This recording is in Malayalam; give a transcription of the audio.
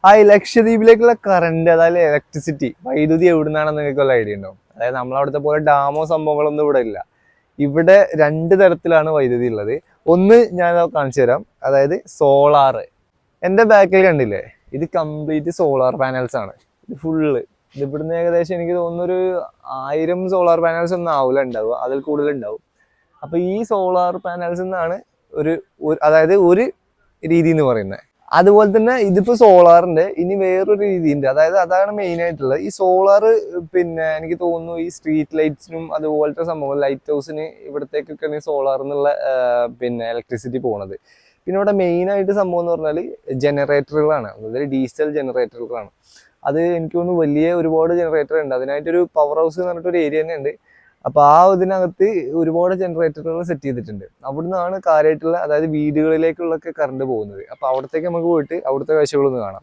ആ ലക്ഷദ്വീപിലേക്കുള്ള കറണ്ട്, അതായത് ഇലക്ട്രിസിറ്റി, വൈദ്യുതി എവിടുന്നാണെന്ന് നിങ്ങൾക്ക് വല്ല ഐഡിയ ഉണ്ടോ? അതായത് നമ്മളവിടുത്തെ പോലെ ഡാമോ സംഭവങ്ങളൊന്നും ഇവിടെ ഇല്ല. ഇവിടെ രണ്ട് തരത്തിലാണ് വൈദ്യുതി ഉള്ളത്. ഒന്ന് ഞാൻ കാണിച്ചു തരാം, അതായത് സോളാറ്. എൻ്റെ ബാക്കിൽ കണ്ടില്ലേ, ഇത് കംപ്ലീറ്റ് സോളാർ പാനൽസ് ആണ്. ഇത് ഫുള്ള് ഇത് ഇവിടുന്ന് ഏകദേശം എനിക്ക് തോന്നുന്നൊരു 1000 സോളാർ പാനൽസ് ഒന്നും ആവില്ല ഉണ്ടാവുക, അതിൽ കൂടുതൽ ഉണ്ടാവും. അപ്പൊ ഈ സോളാർ പാനൽസ് എന്നാണ് അതായത് ഒരു രീതി എന്ന് പറയുന്നത്. അതുപോലെ തന്നെ ഇതിപ്പോ സോളാറിന്റെ ഇനി വേറൊരു രീതിയുണ്ട്, അതായത് അതാണ് മെയിൻ ആയിട്ടുള്ളത്. ഈ സോളാർ പിന്നെ എനിക്ക് തോന്നുന്നു ഈ സ്ട്രീറ്റ് ലൈറ്റ്സിനും അതുപോലത്തെ സംഭവം, ലൈറ്റ് ഹൗസിന് ഇവിടത്തേക്കൊക്കെയാണ് സോളാർ എന്നുള്ള പിന്നെ ഇലക്ട്രിസിറ്റി പോണത്. പിന്നെ ഇവിടെ മെയിൻ ആയിട്ട് സംഭവം എന്ന് പറഞ്ഞാൽ ജനറേറ്ററുകളാണ്, അതായത് ഡീസൽ ജനറേറ്ററുകളാണ്. അത് എനിക്ക് തോന്നുന്നു വലിയ ഒരുപാട് ജനറേറ്റർ ഉണ്ട്. അതിനായിട്ടൊരു പവർ ഹൗസ് എന്ന് പറഞ്ഞിട്ടൊരു ഏരിയ തന്നെ ഉണ്ട്. അപ്പൊ ആ ഇതിനകത്ത് ഒരുപാട് ജനറേറ്ററുകൾ സെറ്റ് ചെയ്തിട്ടുണ്ട്. അവിടുന്നാണ് കാര്യമായിട്ടുള്ള, അതായത് വീടുകളിലേക്കുള്ളൊക്കെ കറണ്ട് പോകുന്നത്. അപ്പൊ അവിടത്തേക്ക് നമുക്ക് പോയിട്ട് അവിടുത്തെ കാഴ്ചകളൊന്ന് കാണാം.